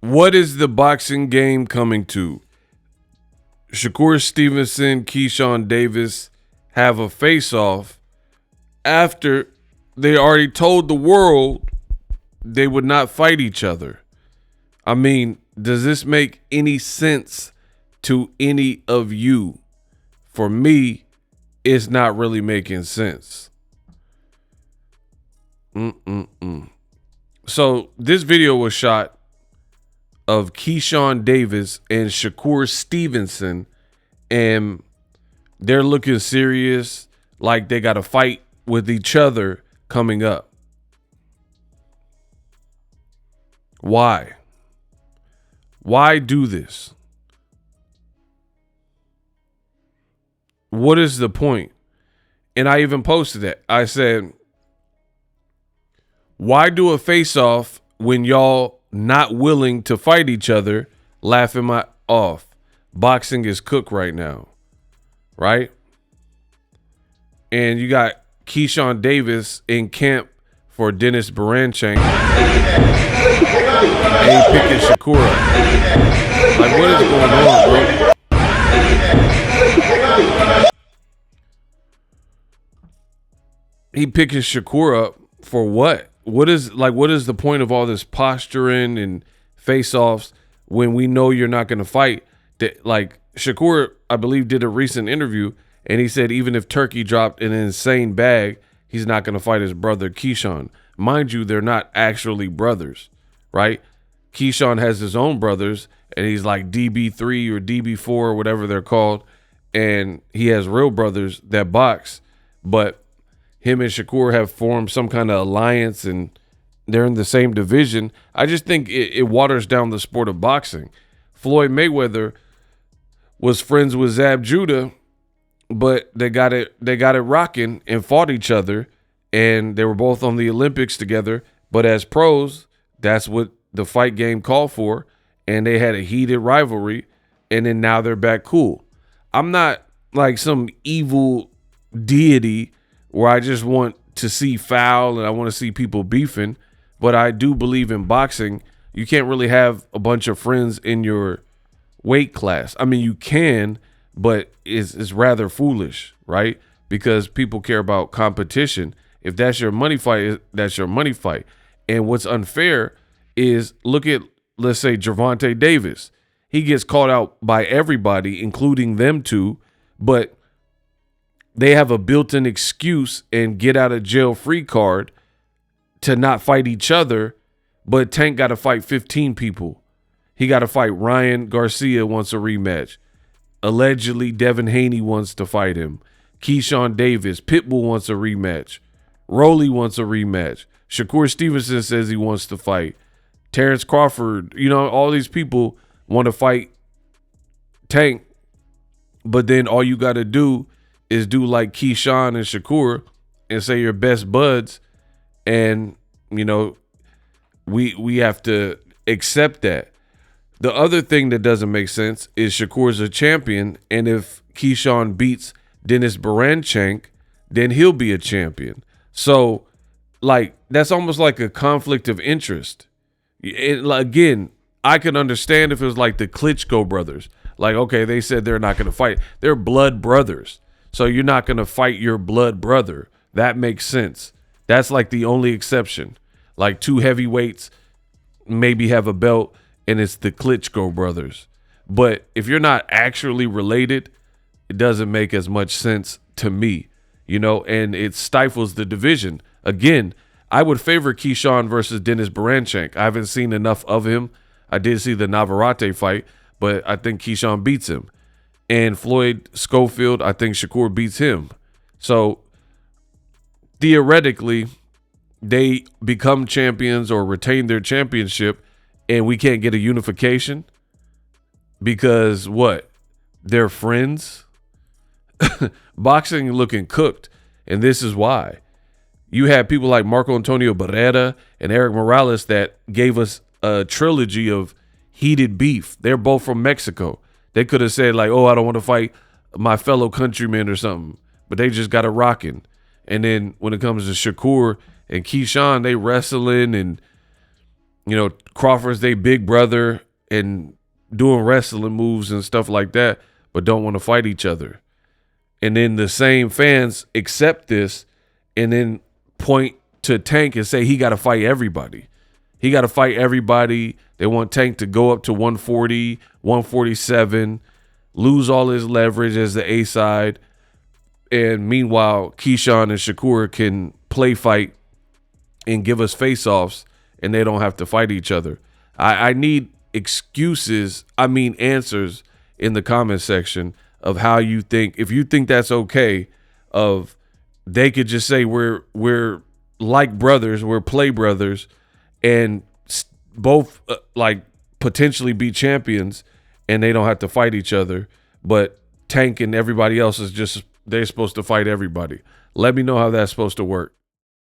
What is the boxing game coming to? Shakur Stevenson, Keyshawn Davis have a face-off after they already told the world they would not fight each other. I mean, does this make any sense to any of you? For me, it's not really making sense. So this video was shot of Keyshawn Davis and Shakur Stevenson, and they're looking serious, like they got a fight with each other coming up. Why? Why do this? What is the point? And I even posted that. I said, why do a face-off when y'all not willing to fight each other, laughing my off? Boxing is cooked right now, right? And you got Keyshawn Davis in camp for Dennis Baranchank. And he picking Shakur up. Like, what is going on, bro? He picking Shakur up for what? What is the point of all this posturing and face-offs when we know you're not going to fight? Like, Shakur, I believe, did a recent interview, and he said even if Turkey dropped an insane bag, he's not going to fight his brother Keyshawn. Mind you, they're not actually brothers, right? Keyshawn has his own brothers, and he's like DB3 or DB4 or whatever they're called, and he has real brothers that box, but him and Shakur have formed some kind of alliance, and they're in the same division. I just think it waters down the sport of boxing. Floyd Mayweather was friends with Zab Judah, but they got it rocking and fought each other, and they were both on the Olympics together. But as pros, that's what the fight game called for, and they had a heated rivalry, and then now they're back cool. I'm not like some evil deity where I just want to see foul and I want to see people beefing, but I do believe in boxing. You can't really have a bunch of friends in your weight class. I mean, you can, but it's rather foolish, right? Because people care about competition. If that's your money fight, that's your money fight. And what's unfair is, look at, let's say, Gervonta Davis. He gets called out by everybody, including them two, but they have a built-in excuse and get out of jail free card to not fight each other, but Tank got to fight 15 people. He got to fight Ryan Garcia wants a rematch. Allegedly, Devin Haney wants to fight him. Keyshawn Davis, Pitbull wants a rematch. Rolly wants a rematch. Shakur Stevenson says he wants to fight. Terrence Crawford, all these people want to fight Tank, but then all you got to do is do like Keyshawn and Shakur and say you're best buds, and we have to accept that. The other thing that doesn't make sense is Shakur's a champion, and if Keyshawn beats Dennis Baranchank, then he'll be a champion. So, like, that's almost like a conflict of interest. Again, I can understand if it was like the Klitschko brothers. Like, okay, they said they're not going to fight. They're blood brothers. So you're not going to fight your blood brother. That makes sense. That's like the only exception. Like two heavyweights maybe have a belt, and it's the Klitschko brothers. But if you're not actually related, it doesn't make as much sense to me, and it stifles the division. Again, I would favor Keyshawn versus Dennis Baranchank. I haven't seen enough of him. I did see the Navarrete fight, but I think Keyshawn beats him. And Floyd Schofield, I think Shakur beats him. So theoretically, they become champions or retain their championship, and we can't get a unification because what? They're friends? Boxing looking cooked, and this is why. You had people like Marco Antonio Barrera and Eric Morales that gave us a trilogy of heated beef. They're both from Mexico. They could have said like, oh, I don't want to fight my fellow countrymen or something, but they just got it rocking. And then when it comes to Shakur and Keyshawn, they wrestling and You know, Crawford's they big brother and doing wrestling moves and stuff like that, but don't want to fight each other. And then the same fans accept this and then point to Tank and say he got to fight everybody. He got to fight everybody. They want Tank to go up to 140, 147, lose all his leverage as the A side. And meanwhile, Keyshawn and Shakur can play fight and give us face-offs, and they don't have to fight each other. I need answers in the comment section of how you think, if you think that's okay, of they could just say we're like brothers, we're play brothers, and both like potentially be champions, and they don't have to fight each other. But Tank and everybody else is just, they're supposed to fight everybody. Let me know how that's supposed to work.